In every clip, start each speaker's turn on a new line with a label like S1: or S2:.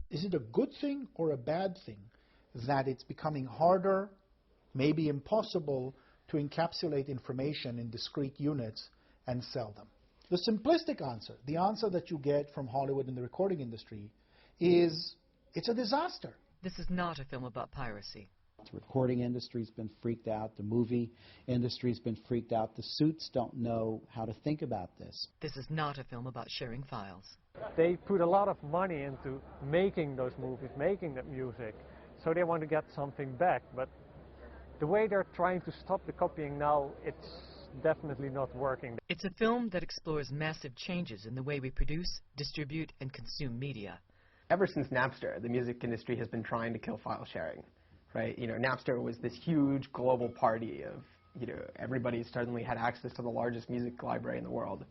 S1: Is it a good thing or a bad thing that it's becoming harder, maybe impossible, to encapsulate information in discrete units and sell them? The simplistic answer, the answer that you get from Hollywood and the recording industry, is it's a disaster.
S2: This is not a film about piracy.
S3: The recording industry's been freaked out. The movie industry's been freaked out. The suits don't know how to think about this.
S2: This is not a film about sharing files.
S4: They put a lot of money into making those movies, making that music, so they want to get something back. But the way they're trying to stop the copying now, it's definitely not working.
S2: It's a film that explores massive changes in the way we produce, distribute, and consume media.
S5: Ever since Napster, the music industry has been trying to kill file sharing, right? You know, Napster was this huge global party of, you know, everybody suddenly had access to the largest music library in the world.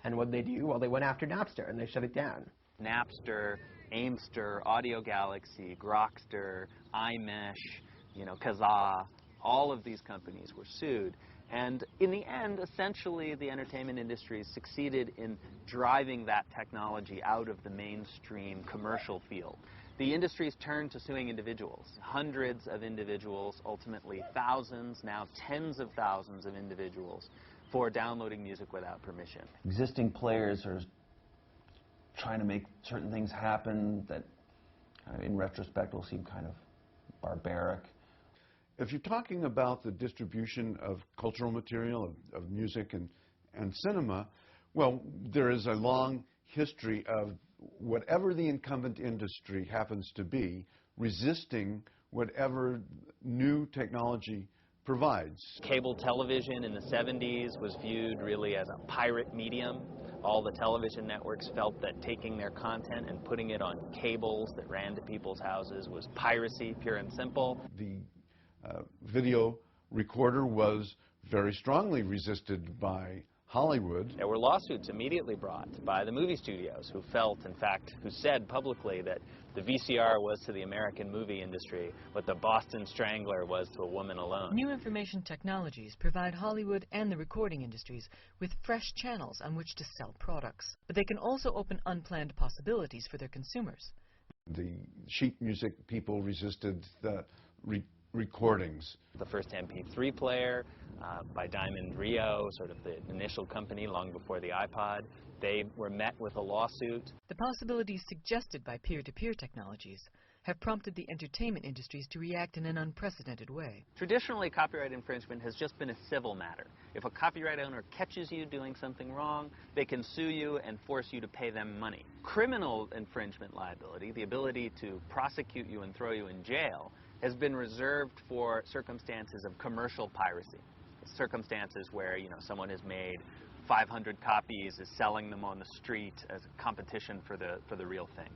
S5: And what did they do? Well, they went after Napster and they shut it down.
S6: Napster, Aimster, Audio Galaxy, Grokster, iMesh, you know, Kazaa, all of these companies were sued. And in the end, essentially, the entertainment industry succeeded in driving that technology out of the mainstream commercial field. The industry's turned to suing individuals, hundreds of individuals, ultimately thousands, now tens of thousands of individuals, for downloading music without permission.
S7: Existing players are trying to make certain things happen that, in retrospect, will seem kind of barbaric.
S8: If you're talking about the distribution of cultural material, of music and cinema, well, there is a long history of whatever the incumbent industry happens to be, resisting whatever new technology provides.
S6: Cable television in the 70s was viewed really as a pirate medium. All the television networks felt that taking their content and putting it on cables that ran to people's houses was piracy, pure and simple.
S8: The video recorder was very strongly resisted by Hollywood.
S6: There were lawsuits immediately brought by the movie studios who felt, in fact, who said publicly that the VCR was to the American movie industry what the Boston Strangler was to a woman alone.
S2: New information technologies provide Hollywood and the recording industries with fresh channels on which to sell products. But they can also open unplanned possibilities for their consumers.
S8: The sheet music people resisted the recordings.
S6: The first MP3 player by Diamond Rio, sort of the initial company long before the iPod, they were met with a lawsuit.
S2: The possibilities suggested by peer-to-peer technologies have prompted the entertainment industries to react in an unprecedented way.
S6: Traditionally, copyright infringement has just been a civil matter. If a copyright owner catches you doing something wrong, they can sue you and force you to pay them money. Criminal infringement liability, the ability to prosecute you and throw you in jail, has been reserved for circumstances of commercial piracy. Circumstances where, you know, someone has made 500 copies, is selling them on the street as a competition for the real thing.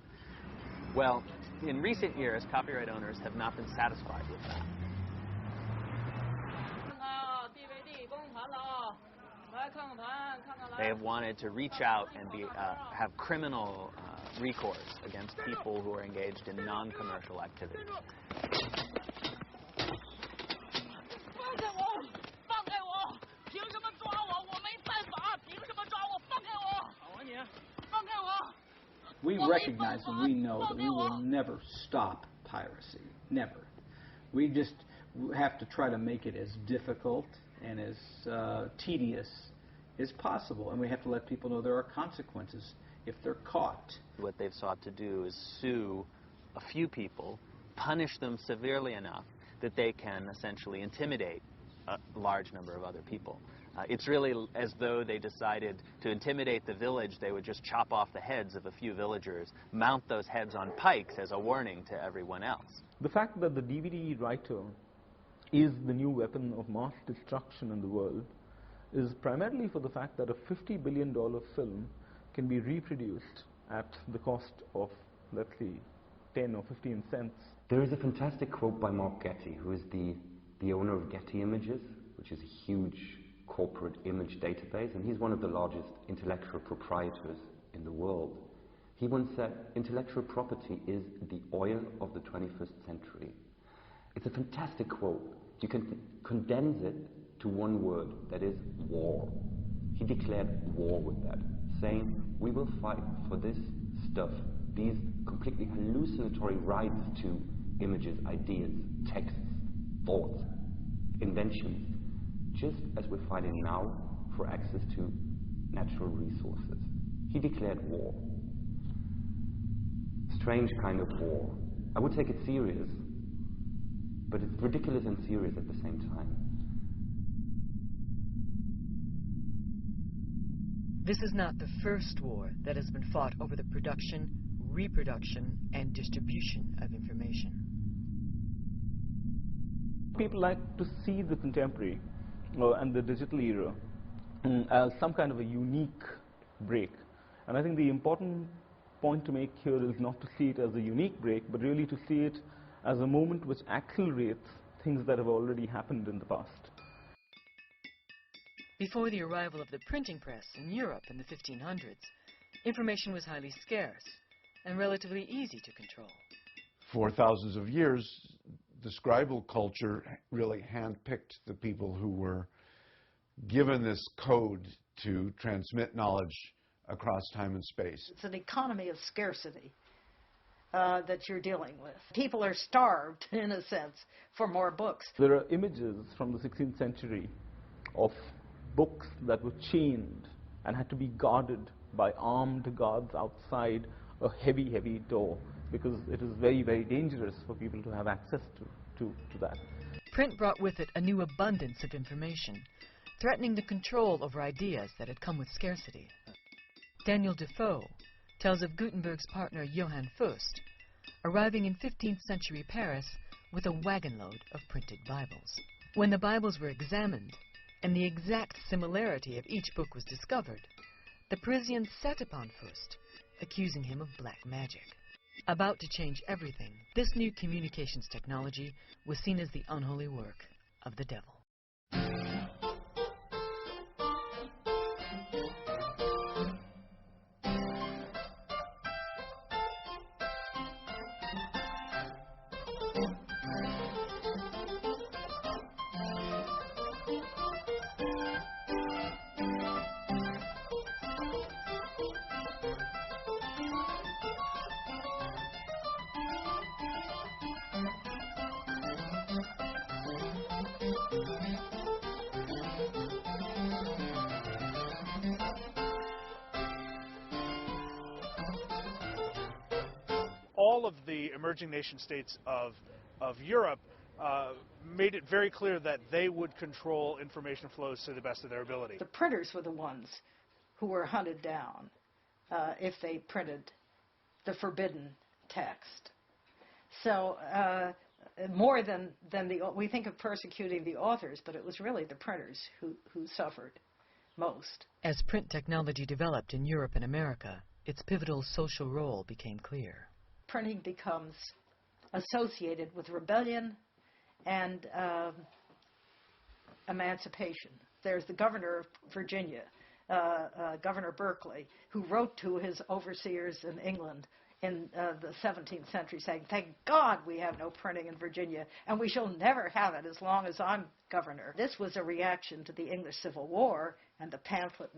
S6: Well, in recent years, copyright owners have not been satisfied with that. They have wanted to reach out and have criminal recourse against people who are engaged in non-commercial activities.
S3: We recognize and we know that we will never stop piracy, never. We just have to try to make it as difficult and as tedious as possible, and we have to let people know there are consequences if they're caught.
S6: What they've sought to do is sue a few people, punish them severely enough that they can essentially intimidate a large number of other people. It's really as though they decided to intimidate the village. They would just chop off the heads of a few villagers, mount those heads on pikes as a warning to everyone else.
S9: The fact that the DVD writer is the new weapon of mass destruction in the world is primarily for the fact that a $50 billion film can be reproduced at the cost of, let's see, 10 or 15 cents.
S10: There is a fantastic quote by Mark Getty, who is the owner of Getty Images, which is a huge corporate image database, and he's one of the largest intellectual proprietors in the world. He once said, "Intellectual property is the oil of the 21st century." It's a fantastic quote. You can condense it to one word, that is war. He declared war with that, saying, we will fight for this stuff, these completely hallucinatory rights to images, ideas, texts, thoughts, inventions, just as we're fighting now for access to natural resources. He declared war. Strange kind of war. I would take it serious, but it's ridiculous and serious at the same time.
S2: This is not the first war that has been fought over the production, reproduction, and distribution of information.
S9: People like to see the contemporary and the digital era as some kind of a unique break. And I think the important point to make here is not to see it as a unique break, but really to see it as a moment which accelerates things that have already happened in the past.
S2: Before the arrival of the printing press in Europe in the 1500s, information was highly scarce and relatively easy to control.
S8: For thousands of years, the scribal culture really handpicked the people who were given this code to transmit knowledge across time and space.
S11: It's an economy of scarcity that you're dealing with. People are starved, in a sense, for more books.
S9: There are images from the 16th century of books that were chained and had to be guarded by armed guards outside a heavy, heavy door, because it is very, very dangerous for people to have access to that.
S2: Print brought with it a new abundance of information, threatening the control over ideas that had come with scarcity. Daniel Defoe tells of Gutenberg's partner Johann Fust arriving in 15th century Paris with a wagon load of printed Bibles. When the Bibles were examined and the exact similarity of each book was discovered, the Parisians set upon Fust, accusing him of black magic. About to change everything, this new communications technology was seen as the unholy work of the devil.
S1: All of the emerging nation states of Europe made it very clear that they would control information flows to the best of their ability.
S11: The printers were the ones who were hunted down if they printed the forbidden text. So more than we think of persecuting the authors, but it was really the printers who suffered most.
S2: As print technology developed in Europe and America, its pivotal social role became clear.
S11: Printing becomes associated with rebellion and emancipation. There's the governor of Virginia, Governor Berkeley, who wrote to his overseers in England in the 17th century saying, "Thank God we have no printing in Virginia, and we shall never have it as long as I'm governor." This was a reaction to the English Civil War and the pamphlet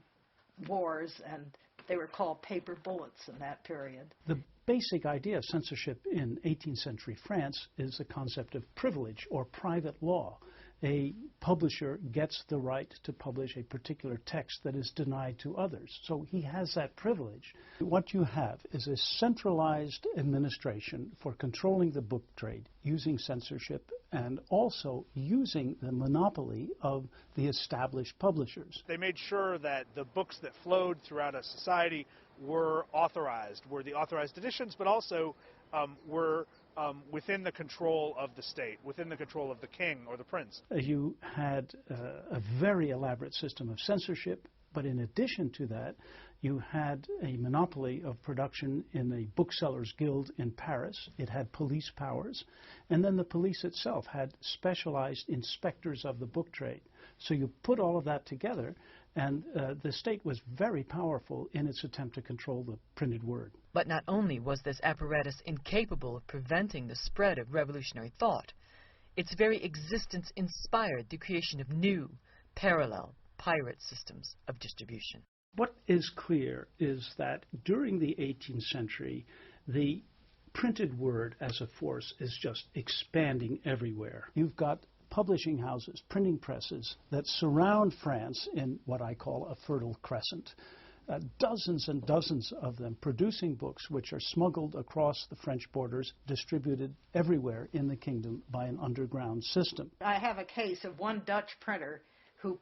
S11: wars, and they were called paper bullets in that period.
S12: The basic idea of censorship in 18th century France is the concept of privilege or private law. A publisher gets the right to publish a particular text that is denied to others. So he has that privilege. What you have is a centralized administration for controlling the book trade using censorship and also using the monopoly of the established publishers.
S13: They made sure that the books that flowed throughout a society were authorized, were the authorized editions, but also were within the control of the state, within the control of the king or the prince.
S12: You had a very elaborate system of censorship, but in addition to that, you had a monopoly of production in a booksellers' guild in Paris. It had police powers, and then the police itself had specialized inspectors of the book trade. So you put all of that together, and the state was very powerful in its attempt to control the printed word.
S2: But not only was this apparatus incapable of preventing the spread of revolutionary thought, its very existence inspired the creation of new, parallel, pirate systems of distribution.
S12: What is clear is that during the 18th century, the printed word as a force is just expanding everywhere. You've got publishing houses, printing presses that surround France in what I call a fertile crescent. Dozens and dozens of them producing books which are smuggled across the French borders, distributed everywhere in the kingdom by an underground system.
S11: I have a case of one Dutch printer who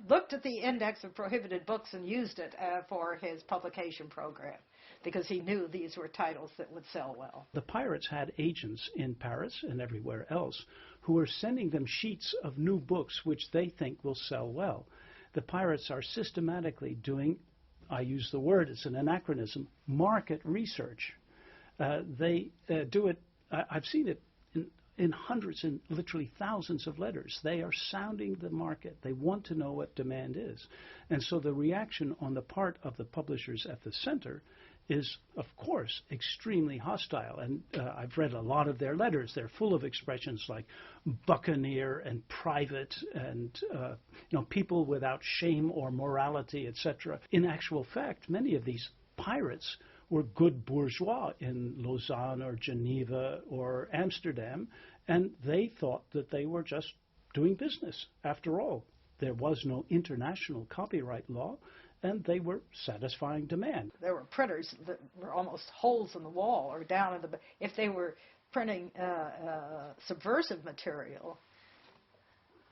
S11: looked at the index of prohibited books and used it for his publication program because he knew these were titles that would sell well.
S12: The pirates had agents in Paris and everywhere else who were sending them sheets of new books which they think will sell well. The pirates are systematically doing, I use the word, it's an anachronism, market research. They do it, I've seen it in hundreds and literally thousands of letters. They are sounding the market. They want to know what demand is. And so the reaction on the part of the publishers at the center is, of course, extremely hostile. And I've read a lot of their letters. They're full of expressions like buccaneer and private and people without shame or morality, etc. In actual fact, many of these pirates were good bourgeois in Lausanne or Geneva or Amsterdam, and they thought that they were just doing business. After all, there was no international copyright law, and they were satisfying demand.
S11: There were printers that were almost holes in the wall or down in the... If they were printing subversive material,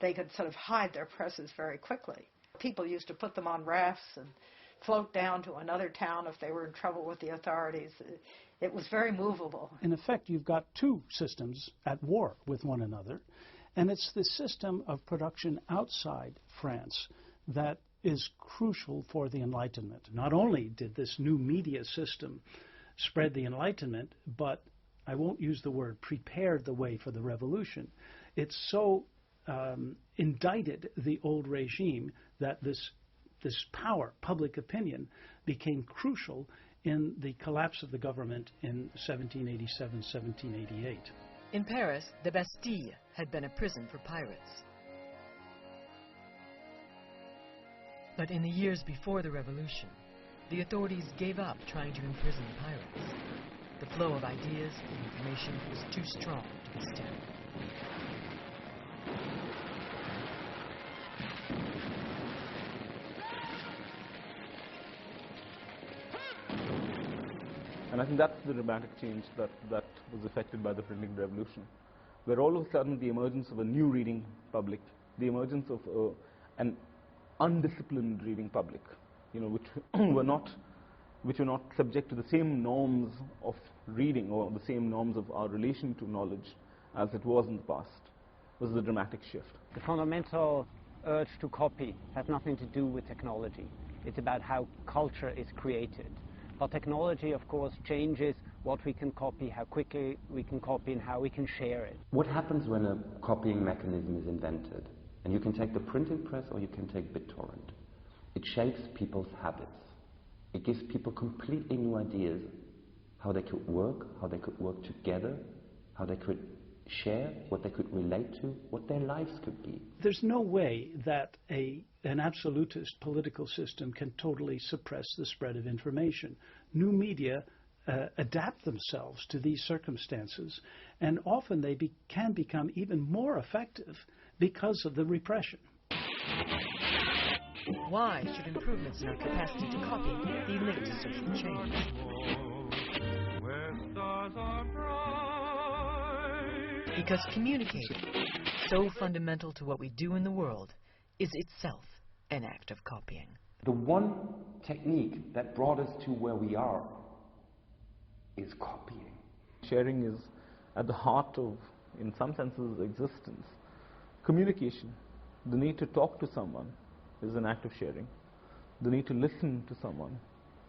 S11: they could sort of hide their presses very quickly. People used to put them on rafts and float down to another town if they were in trouble with the authorities. It was very movable.
S12: In effect, you've got two systems at war with one another, and it's the system of production outside France that is crucial for the Enlightenment. Not only did this new media system spread the Enlightenment, but I won't use the word prepared the way for the revolution. It so indicted the old regime that this power, public opinion, became crucial in the collapse of the government in 1787, 1788.
S2: In Paris, the Bastille had been a prison for pirates. But in the years before the revolution, the authorities gave up trying to imprison the pirates. The flow of ideas and information was too strong to be stemmed.
S9: And I think that's the dramatic change that was affected by the printing revolution, where all of a sudden the emergence of a new reading public, the emergence of an undisciplined reading public, which were not subject to the same norms of reading or the same norms of our relation to knowledge as it was in the past, was the dramatic shift.
S14: The fundamental urge to copy has nothing to do with technology. It's about how culture is created. But technology, of course, changes what we can copy, how quickly we can copy, and how we can share it.
S10: What happens when a copying mechanism is invented? And you can take the printing press or you can take BitTorrent. It shapes people's habits. It gives people completely new ideas how they could work together, how they could share, what they could relate to, what their lives could be.
S12: There's no way that an absolutist political system can totally suppress the spread of information. New media adapt themselves to these circumstances, and often they can become even more effective because of the repression.
S2: Why should improvements in our capacity to copy be linked to social change?
S15: Where stars are bright.
S2: Because communicating, so fundamental to what we do in the world, is itself an act of copying.
S10: The one technique that brought us to where we are is copying.
S9: Sharing is at the heart of, in some senses, existence. Communication, the need to talk to someone, is an act of sharing. The need to listen to someone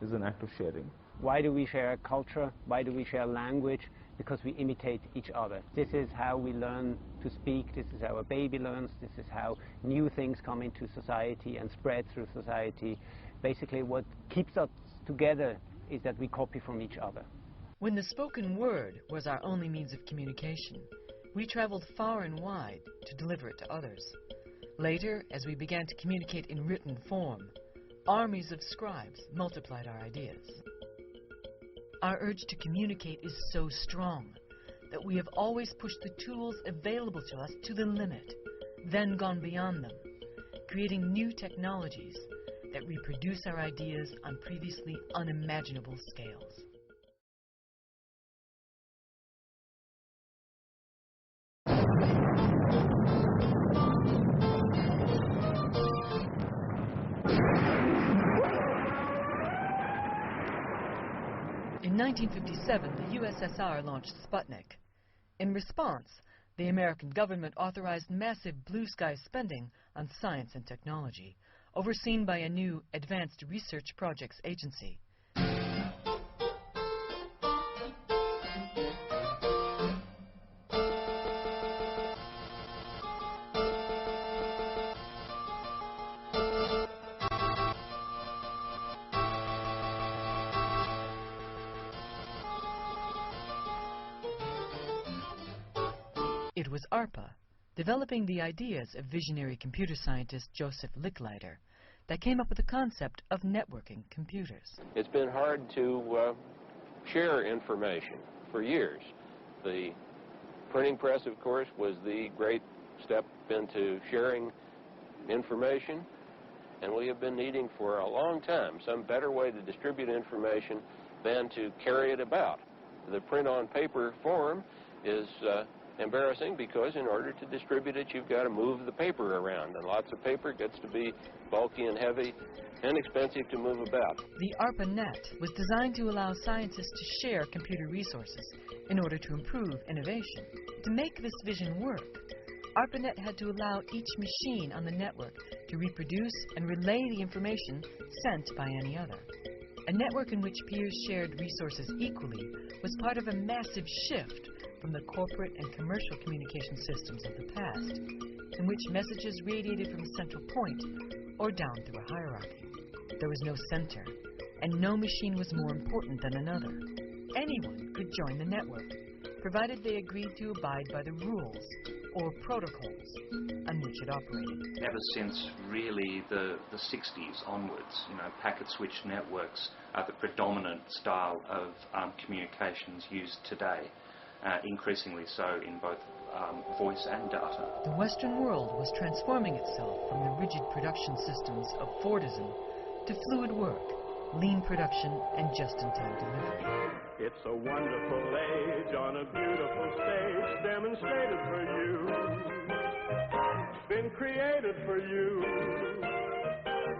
S9: is an act of sharing.
S14: Why do we share culture? Why do we share language? Because we imitate each other. This is how we learn to speak. This is how a baby learns. This is how new things come into society and spread through society. Basically, what keeps us together is that we copy from each other.
S2: When the spoken word was our only means of communication, we traveled far and wide to deliver it to others. Later, as we began to communicate in written form, armies of scribes multiplied our ideas. Our urge to communicate is so strong that we have always pushed the tools available to us to the limit, then gone beyond them, creating new technologies that reproduce our ideas on previously unimaginable scales. In 1957, the USSR launched Sputnik. In response, the American government authorized massive blue sky spending on science and technology, overseen by a new Advanced Research Projects Agency. It was ARPA, developing the ideas of visionary computer scientist Joseph Licklider, that came up with the concept of networking computers.
S15: It's been hard to share information for years. The printing press, of course, was the great step into sharing information, and we have been needing for a long time some better way to distribute information than to carry it about. The print on paper form is embarrassing because in order to distribute it, you've got to move the paper around, and lots of paper gets to be bulky and heavy and expensive to move about.
S2: The ARPANET was designed to allow scientists to share computer resources in order to improve innovation. To make this vision work, ARPANET had to allow each machine on the network to reproduce and relay the information sent by any other. A network in which peers shared resources equally was part of a massive shift from the corporate and commercial communication systems of the past, in which messages radiated from a central point or down through a hierarchy. There was no center, and no machine was more important than another. Anyone could join the network, provided they agreed to abide by the rules or protocols on which it operated.
S6: Ever since really the 60s onwards, packet switch networks are the predominant style of communications used today. Increasingly so in both voice and data.
S2: The Western world was transforming itself from the rigid production systems of Fordism to fluid work, lean production, and just-in-time delivery.
S16: It's a wonderful age on a beautiful stage demonstrated for you, been created for you.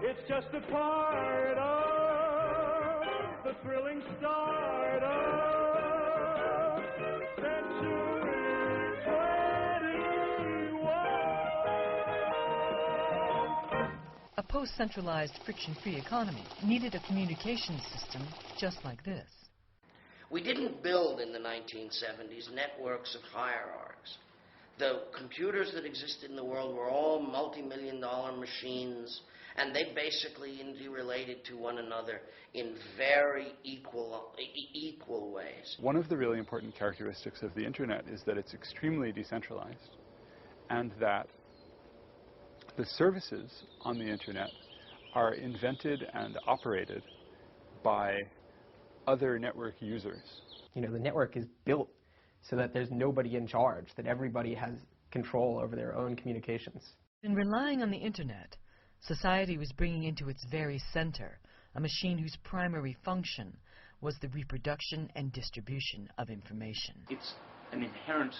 S16: It's just a part of the thrilling start of
S2: a post-centralized, friction-free economy needed a communication system just like this.
S17: We didn't build in the 1970s networks of hierarchs. The computers that existed in the world were all multi-million-dollar machines, and they basically interrelated to one another in very equal ways.
S18: One of the really important characteristics of the internet is that it's extremely decentralized, and that the services on the internet are invented and operated by other network users.
S5: The network is built so that there's nobody in charge, that everybody has control over their own communications.
S2: In relying on the internet, society was bringing into its very center a machine whose primary function was the reproduction and distribution of information.
S6: It's an inherent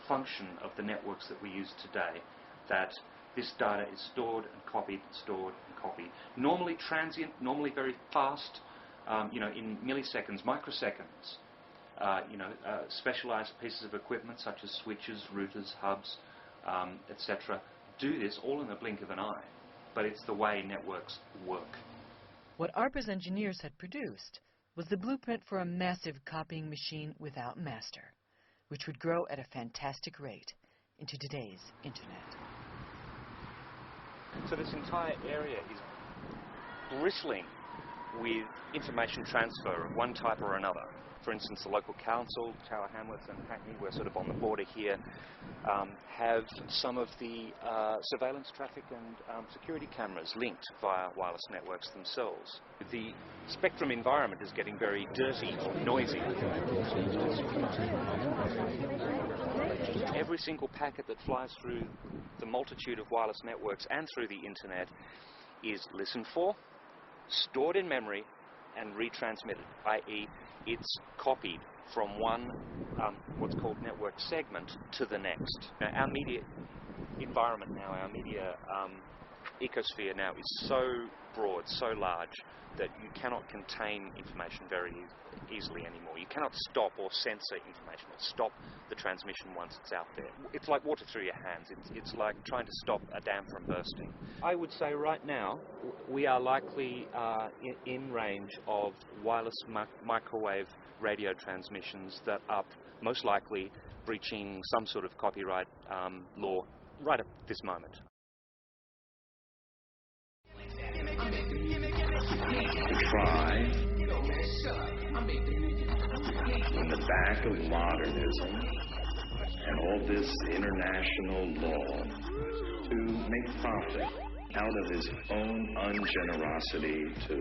S19: function of the networks that we use today, that this data is stored and copied, stored and copied. Normally transient, normally very fast, in milliseconds, microseconds. Specialized pieces of equipment such as switches, routers, hubs, etc. do this all in the blink of an eye. But it's the way networks work.
S2: What ARPA's engineers had produced was the blueprint for a massive copying machine without master, which would grow at a fantastic rate into today's Internet.
S19: So this entire area is bristling with information transfer of one type or another. For instance, the local council, Tower Hamlets and Hackney, we're sort of on the border here, have some of the surveillance traffic and security cameras linked via wireless networks themselves. The spectrum environment is getting very dirty, noisy. Every single packet that flies through the multitude of wireless networks and through the Internet is listened for, stored in memory, and retransmitted, i.e. it's copied from one, what's called network segment, to the next. Now, our media environment now, our media ecosphere now is so broad, so large, that you cannot contain information very easily anymore. You cannot stop or censor information or stop the transmission once it's out there. It's like water through your hands. It's like trying to stop a dam from bursting. I would say right now we are likely in range of wireless microwave radio transmissions that are most likely breaching some sort of copyright law right at this moment.
S20: Try in the back of modernism and all this international law to make profit out of his own ungenerosity to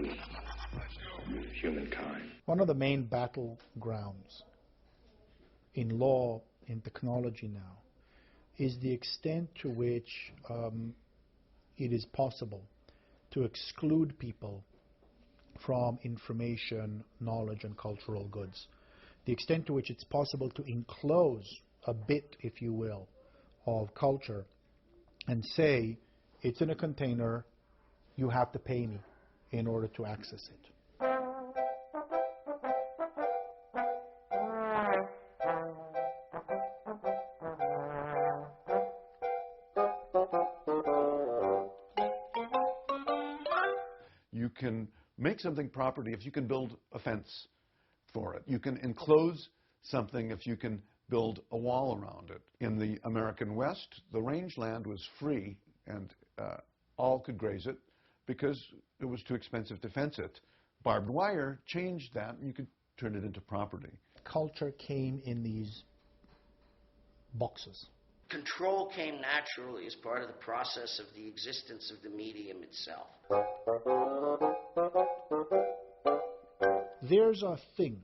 S20: humankind.
S1: One of the main battlegrounds in law, in technology now, is the extent to which it is possible to exclude people from information, knowledge, and cultural goods. The extent to which it's possible to enclose a bit, if you will, of culture and say, it's in a container, you have to pay me in order to access it.
S8: You can make something property if you can build a fence for it. You can enclose something if you can build a wall around it. In the American West, the rangeland was free and all could graze it because it was too expensive to fence it. Barbed wire changed that, and you could turn it into property.
S1: Culture came in these boxes.
S17: Control came naturally as part of the process of the existence of the medium itself.
S1: There's a thing,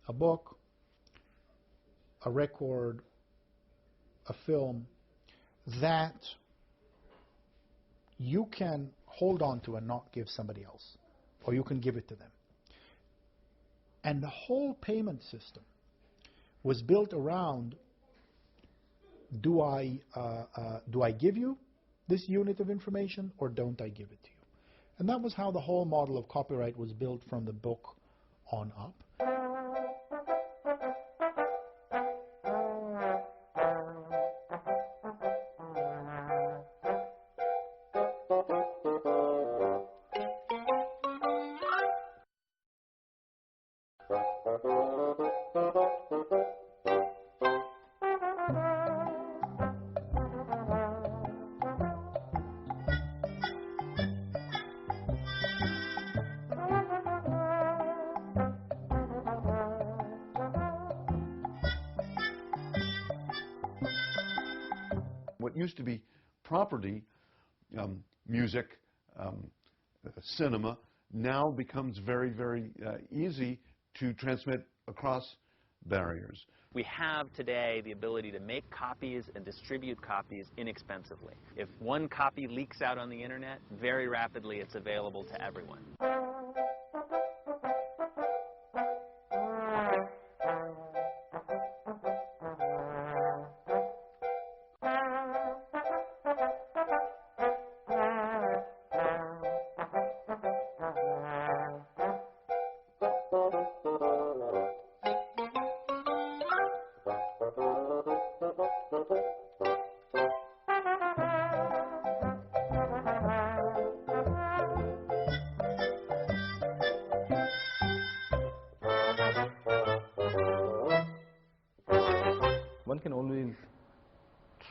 S1: a book, a record, a film, that you can hold on to and not give somebody else, or you can give it to them. And the whole payment system was built around, do I give you this unit of information or don't I give it to you? And that was how the whole model of copyright was built from the book on up.
S8: What used to be property, music, cinema, now becomes very, very easy to transmit across barriers.
S6: We have today the ability to make copies and distribute copies inexpensively. If one copy leaks out on the internet, very rapidly it's available to everyone.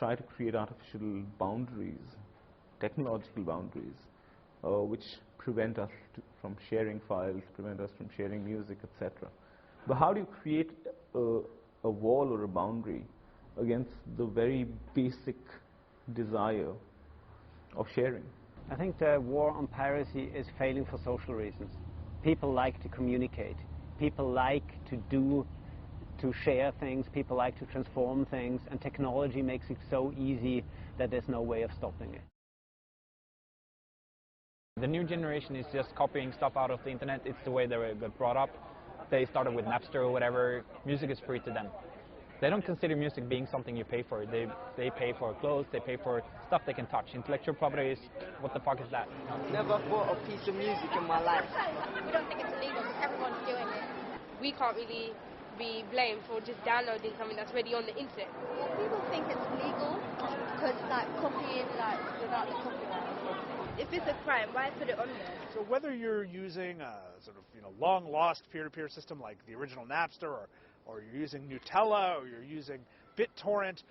S9: try to create artificial boundaries, technological boundaries, which prevent us from sharing files, prevent us from sharing music, etc. But how do you create a wall or a boundary against the very basic desire of sharing?
S14: I think the war on piracy is failing for social reasons. People like to communicate. People like to share things. People like to transform things. And technology makes it so easy that there's no way of stopping it.
S21: The new generation is just copying stuff out of the internet. It's the way they were brought up. They started with Napster or whatever. Music is free to them. They don't consider music being something you pay for. They pay for clothes, they pay for stuff they can touch. Intellectual property is, what the fuck is that?
S22: Never bought a piece of music in my life.
S23: We don't think it's illegal because everyone's doing it. We can't really be blamed for just downloading something that's already on the internet.
S24: People think it's legal because like copying without the copyright.
S23: If it's a crime, why put it on there?
S13: So whether you're using a sort of long-lost peer-to-peer system like the original Napster, or you're using Nutella, or you're using BitTorrent,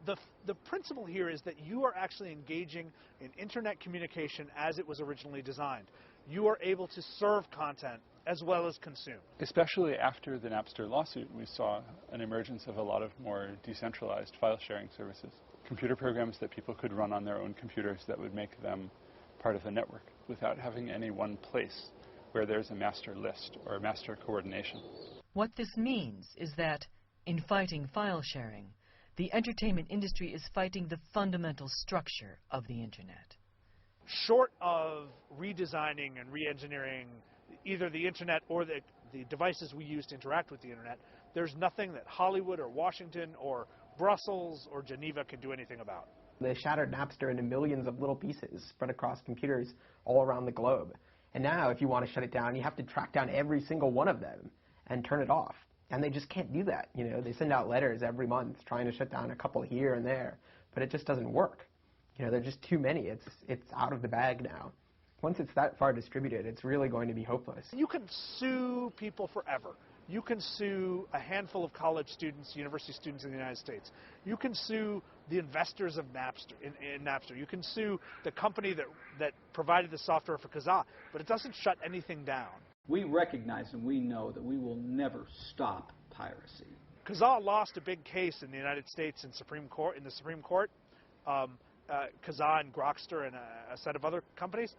S13: the principle here is that you are actually engaging in internet communication as it was originally designed. You are able to serve content as well as consume.
S18: Especially after the Napster lawsuit, we saw an emergence of a lot of more decentralized file sharing services. Computer programs that people could run on their own computers that would make them part of the network without having any one place where there's a master list or a master coordination.
S2: What this means is that, in fighting file sharing, the entertainment industry is fighting the fundamental structure of the Internet.
S13: Short of redesigning and re-engineering either the Internet or the devices we use to interact with the Internet, there's nothing that Hollywood or Washington or Brussels or Geneva can do anything about.
S5: They shattered Napster into millions of little pieces spread across computers all around the globe. And now, if you want to shut it down, you have to track down every single one of them and turn it off. And they just can't do that. They send out letters every month trying to shut down a couple here and there, but it just doesn't work. There's just too many. It's out of the bag now. Once it's that far distributed, it's really going to be hopeless.
S13: You can sue people forever. You can sue a handful of college students, university students in the United States. You can sue the investors of Napster, in Napster. You can sue the company that provided the software for Kazaa, but it doesn't shut anything down.
S3: We recognize and we know that we will never stop piracy.
S13: Kazaa lost a big case in the United States in the Supreme Court. Kazaa and Grokster and a set of other companies.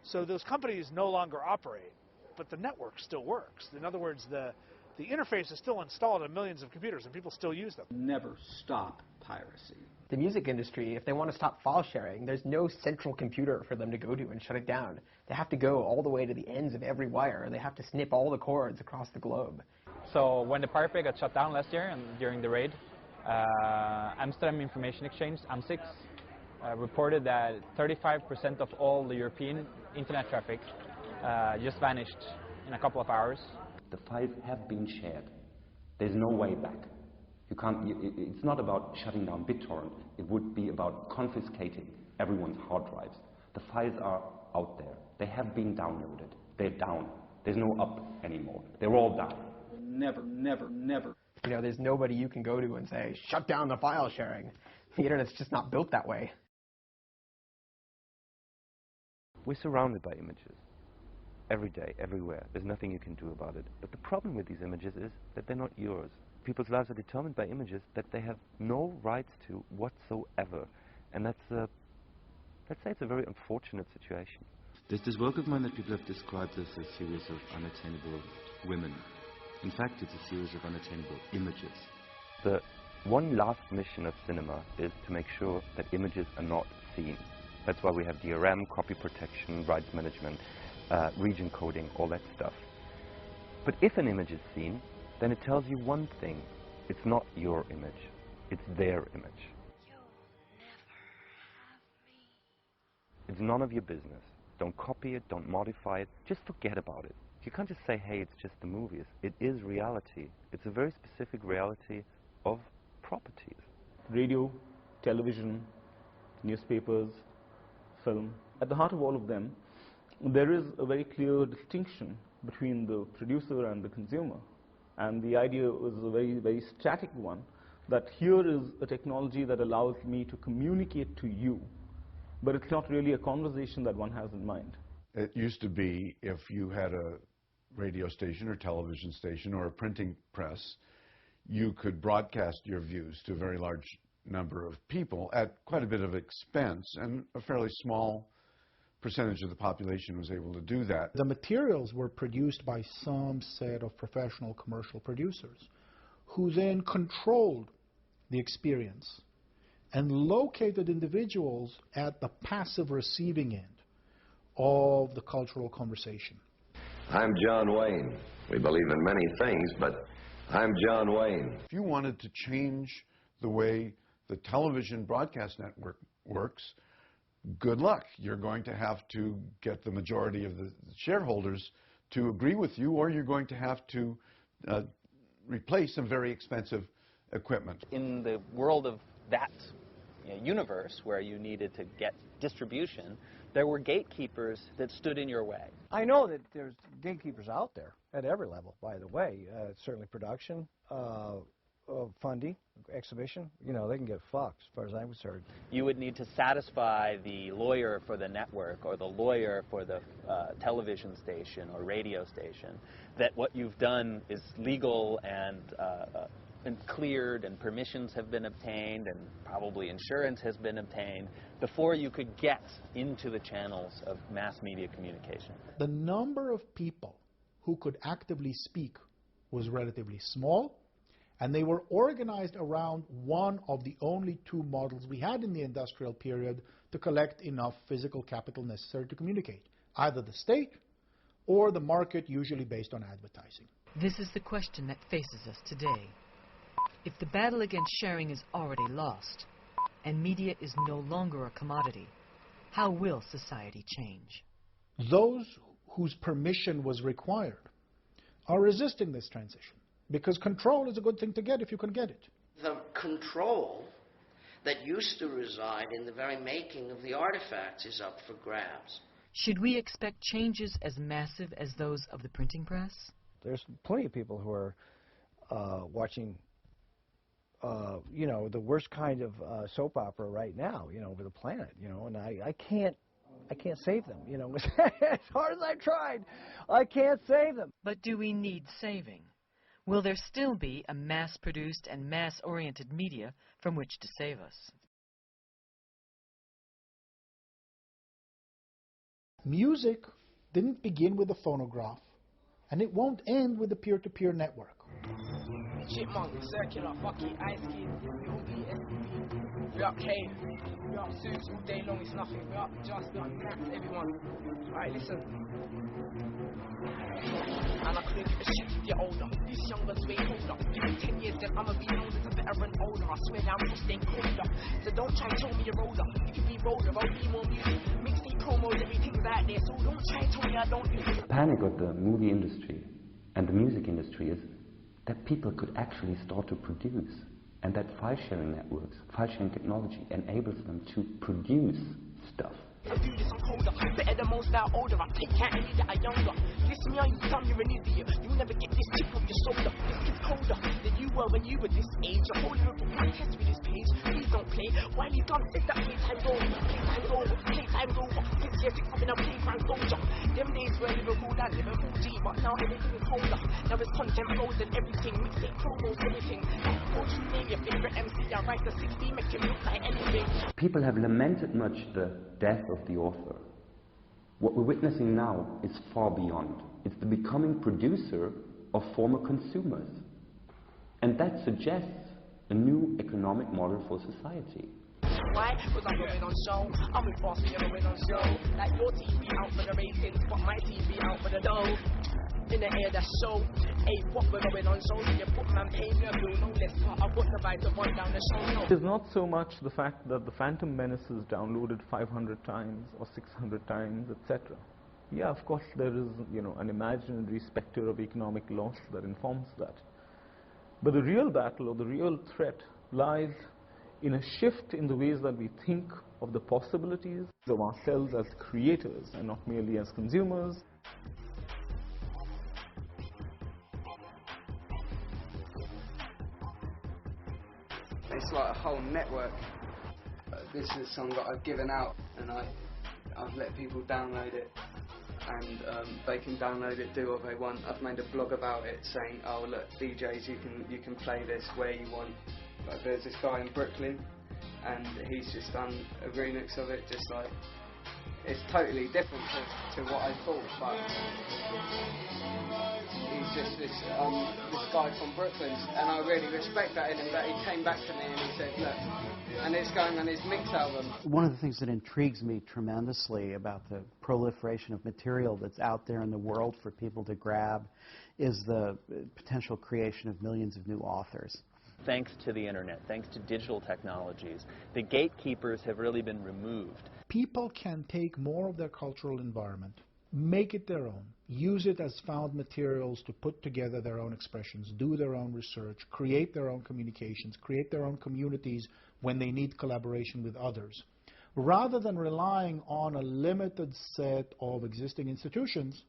S13: So those companies no longer operate, but the network still works. In other words, the interface is still installed on millions of computers and people still use them.
S3: Never stop piracy.
S5: The music industry, if they want to stop file sharing, there's no central computer for them to go to and shut it down. They have to go all the way to the ends of every wire. They have to snip all the cords across the globe.
S21: So when the Pirate Bay got shut down last year and during the raid, Amsterdam Information Exchange, AMSIX, reported that 35% of all the European internet traffic just vanished in a couple of hours.
S10: The files have been shared. There's no way back. It's not about shutting down BitTorrent. It would be about confiscating everyone's hard drives. The files are out there. They have been downloaded. They're down. There's no up anymore. They're all down.
S3: Never, never, never.
S5: There's nobody you can go to and say, shut down the file sharing. The Internet's just not built that way.
S10: We're surrounded by images. Every day, everywhere. There's nothing you can do about it. But the problem with these images is that they're not yours. People's lives are determined by images that they have no rights to whatsoever. And let's say it's a very unfortunate situation.
S25: There's this work of mine that people have described as a series of unattainable women. In fact, it's a series of unattainable images.
S10: The one last mission of cinema is to make sure that images are not seen. That's why we have DRM, copy protection, rights management, region coding, all that stuff. But if an image is seen, then it tells you one thing. It's not your image. It's their image. It's none of your business. Don't copy it, don't modify it, just forget about it. You can't just say, hey, it's just the movies. It is reality. It's a very specific reality of properties.
S9: Radio, television, newspapers, film. At the heart of all of them, there is a very clear distinction between the producer and the consumer. And the idea was a very, very static one, that here is a technology that allows me to communicate to you, but it's not really a conversation that one has in mind.
S8: It used to be if you had a radio station or television station or a printing press, you could broadcast your views to a very large number of people at quite a bit of expense, and a fairly small percentage of the population was able to do that.
S1: The materials were produced by some set of professional commercial producers who then controlled the experience and located individuals at the passive receiving end of the cultural conversation.
S4: I'm John Wayne. We believe in many things, but I'm John Wayne.
S8: If you wanted to change the way the television broadcast network works, good luck. You're going to have to get the majority of the shareholders to agree with you, or you're going to have to replace some very expensive equipment.
S6: In the world of that universe where you needed to get distribution, there were gatekeepers that stood in your way.
S7: I know that there's gatekeepers out there at every level, by the way. Certainly production, funding, exhibition, you know, they can get fucked as far as I'm concerned.
S6: You would need to satisfy the lawyer for the network or the lawyer for the television station or radio station that what you've done is legal and cleared and permissions have been obtained and probably insurance has been obtained before you could get into the channels of mass media communication.
S1: The number of people who could actively speak was relatively small, and they were organized around one of the only two models we had in the industrial period to collect enough physical capital necessary to communicate, either the state or the market, usually based on advertising.
S2: This is the question that faces us today. If the battle against sharing is already lost, and media is no longer a commodity, how will society change?
S1: Those whose permission was required are resisting this transition, because control is a good thing to get if you can get it.
S17: The control that used to reside in the very making of the artifacts is up for grabs.
S2: Should we expect changes as massive as those of the printing press?
S7: There's plenty of people who are watching, you know, the worst kind of soap opera right now, you know, over the planet, you know, and I can't save them, you know. As hard as I've tried, I can't save them.
S2: But do we need saving? Will there still be a mass-produced and mass-oriented media from which to save us?
S1: Music didn't begin with a phonograph, and it won't end with a peer-to-peer network.
S11: Chipmunk, circular, fuck it, ice kid, we all be SDB, we up K, we up suits all day long, it's nothing, we up just, we up cats, everyone. Alright, listen. And I couldn't give a shit to get older, this younger's way older, give me 10 years then I'ma be known as a veteran older, I swear now I'm staying colder, so don't try and tell me you're older, you can be bolder, I'll be more music, mixtape promos, everything's out there, so don't try and tell me I don't do it.
S10: The panic of the movie industry and the music industry is that people could actually start to produce, and that file-sharing networks, file-sharing technology enables them to produce stuff.
S11: I do this, I'm colder, better than most out older, I take out any that are younger. Listen me, you dumb, you're an idiot, you'll never get this chip off your shoulder. This kid's colder than you were when you were this age. A whole little contest with this page, please don't play. While you done said that playtime's over, playtime's over, playtime's over. 6 years, 6 I've been a playground soldier. Them days were Liverpool and Liverpool G, but now everything is colder. Now it's content flows and everything, mixtape promos, everything. Don't you name your favorite MC, I write the 60, make him look like anything.
S10: People have lamented much the death of the author. What we're witnessing now is far beyond. It's the becoming producer of former consumers. And that suggests a new economic model for society.
S11: Why? Because I'm going on show. I'm with boss, we never win on show. Like your TV out for the ratings, but my TV out for the dough. In the air, that's show. Hey, what we're going on show? So you put man pay me a bill, no less. I've got the right to run down the show.
S9: It is not so much the fact that the Phantom Menace is downloaded 500 times or 600 times, etc. Yeah, of course there is, you know, an imaginary specter of economic loss that informs that. But the real battle or the real threat lies in a shift in the ways that we think of the possibilities of ourselves as creators and not merely as consumers.
S12: it's like a whole network. This is a song that I've given out, and I've let people download it, and they can download it, do what they want. I've made a blog about it saying, oh look, DJs, you can play this where you want. Like, there's this guy in Brooklyn, and he's just done a remix of it, just like, it's totally different to what I thought, but he's just this guy from Brooklyn, and I really respect that in him, that he came back to me and he said, look, and it's going on his mix album.
S15: One of the things that intrigues me tremendously about the proliferation of material that's out there in the world for people to grab is the potential creation of millions of new authors.
S6: Thanks to the internet, thanks to digital technologies, the gatekeepers have really been removed.
S1: People can take more of their cultural environment, make it their own, use it as found materials to put together their own expressions, do their own research, create their own communications, create their own communities when they need collaboration with others. Rather than relying on a limited set of existing institutions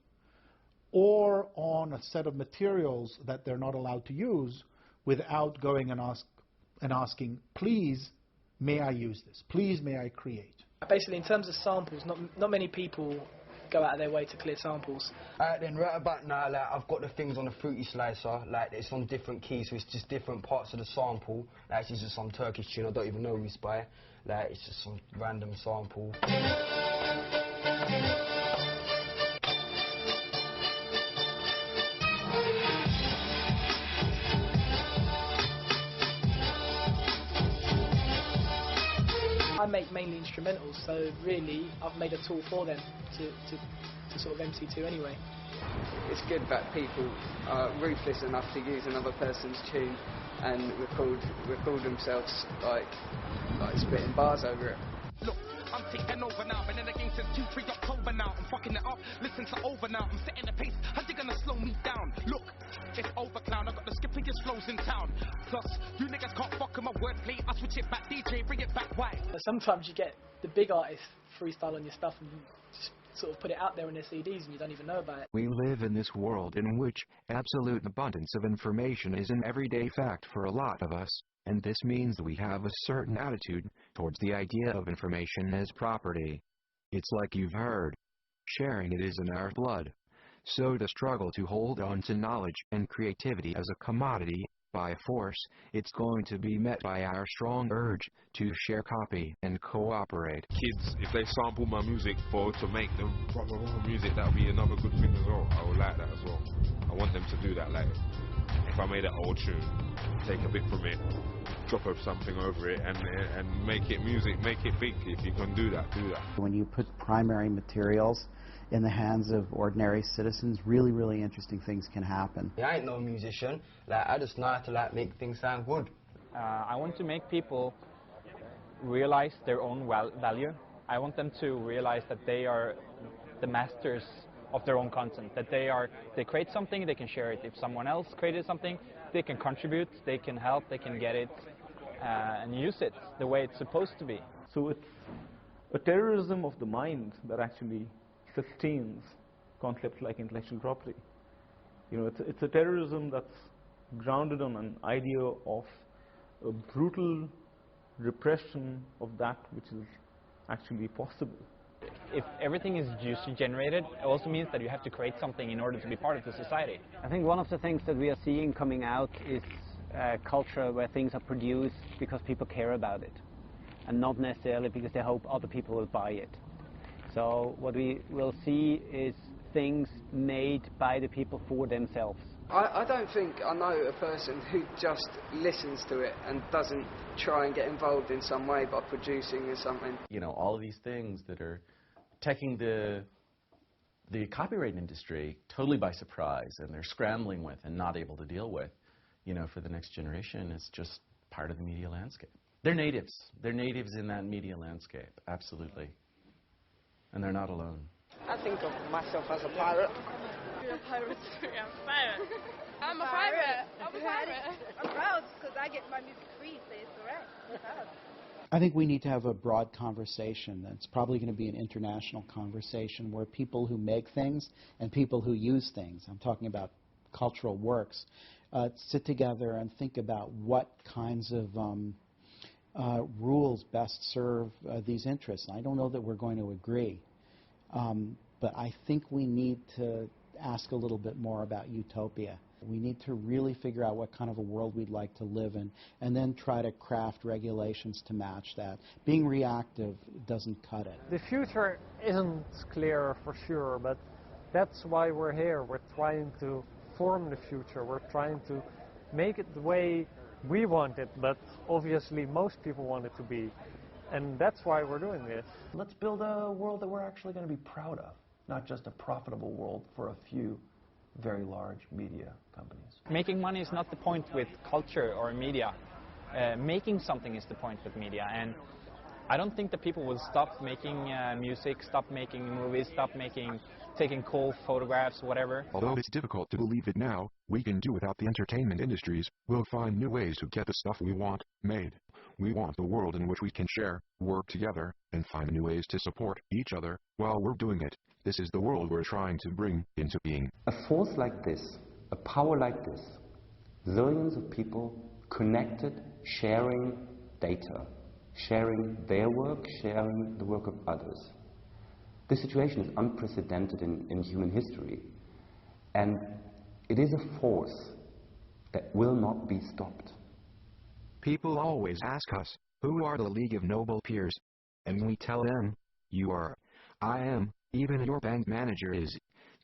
S1: or on a set of materials that they're not allowed to use without going and asking, please, may I use this? Please, may I create?
S16: Basically, in terms of samples, not many people go out of their way to clear samples.
S19: Then right about now, like, I've got the things on the fruity slicer, like it's on different keys, so it's just different parts of the sample. Like it's just some Turkish tune I don't even know who's by. Like it's just some random sample.
S16: I make mainly instrumentals, so really I've made a tool for them to sort of MC to anyway.
S12: It's good that people are ruthless enough to use another person's tune and record themselves like spitting bars over it.
S11: Look, I'm taking over now, been in the game since 2-3 October now. I'm fucking it up, listen to over now. I'm setting the pace, how you gonna slow me down? Look, it's over clown, I got the skippiest flows in town. Plus, you niggas can't fuck with my wordplay. I switch it back, DJ, bring it back, why?
S16: Sometimes you get the big artists freestyle on your stuff and just sort of put it out there on their CDs and you don't even know about it.
S20: We live in this world in which absolute abundance of information is an everyday fact for a lot of us, and this means that we have a certain attitude towards the idea of information as property. It's like you've heard. Sharing it is in our blood. So the struggle to hold on to knowledge and creativity as a commodity, by force, it's going to be met by our strong urge to share, copy, and cooperate.
S26: Kids, if they sample my music to make them proper music, that would be another good thing as well. I would like that as well. I want them to do that. Like, if I made an old tune, take a bit from it, drop up something over it, and make it music, make it big. If you can do that, do that.
S15: When you put primary materials in the hands of ordinary citizens, really, really interesting things can happen.
S19: I ain't no musician. Like, I just know how to like make things sound good.
S21: I want to make people realize their own value. I want them to realize that they are the masters of their own content, that they create something, they can share it. If someone else created something, they can contribute, they can help, they can get it and use it the way it's supposed to be.
S9: So it's a terrorism of the mind that actually sustains concepts like intellectual property. You know, it's a terrorism that's grounded on an idea of a brutal repression of that which is actually possible.
S21: If everything is user-generated, it also means that you have to create something in order to be part of the society.
S14: I think one of the things that we are seeing coming out is a culture where things are produced because people care about it, and not necessarily because they hope other people will buy it. So what we will see is things made by the people for themselves.
S12: I don't think I know a person who just listens to it and doesn't try and get involved in some way by producing or something.
S27: You know, all of these things that are taking the copyright industry totally by surprise, and they're scrambling with and not able to deal with, you know, for the next generation. It's just part of the media landscape. They're natives. They're natives in that media landscape, absolutely. And they're not alone.
S22: I think of myself as a pirate.
S23: You're a pirate. I'm a pirate. I'm a pirate. I'm a pirate. I'm proud because I get my music free, so it's alright. I'm proud.
S15: I think we need to have a broad conversation. That's probably going to be an international conversation where people who make things and people who use things, I'm talking about cultural works, sit together and think about what kinds of rules best serve these interests. I don't know that we're going to agree, but I think we need to ask a little bit more about utopia. We need to really figure out what kind of a world we'd like to live in, and then try to craft regulations to match that. Being reactive doesn't cut it.
S3: The future isn't clear for sure, but that's why we're here. We're trying to form the future. We're trying to make it the way we want it, but obviously most people want it to be. And that's why we're doing this.
S4: Let's build a world that we're actually going to be proud of, not just a profitable world for a few very large media companies.
S21: Making money is not the point with culture or media. Making something is the point with media. And I don't think that people will stop making music, stop making movies, stop taking cool photographs, whatever.
S20: Although it's difficult to believe it now, we can do without the entertainment industries. We'll find new ways to get the stuff we want made. We want a world in which we can share, work together, and find new ways to support each other while we're doing it. This is the world we're trying to bring into being.
S10: A force like this, a power like this, zillions of people connected, sharing data, sharing their work, sharing the work of others. This situation is unprecedented in human history, and it is a force that will not be stopped.
S20: People always ask us, who are the League of Noble Peers? And we tell them, you are, I am, even your bank manager is.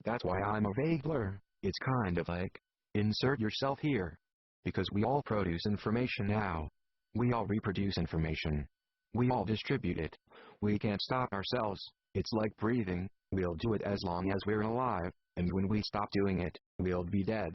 S20: That's why I'm a vague blur. It's kind of like, insert yourself here. Because we all produce information now. We all reproduce information. We all distribute it. We can't stop ourselves. It's like breathing. We'll do it as long as we're alive, and when we stop doing it, we'll be dead.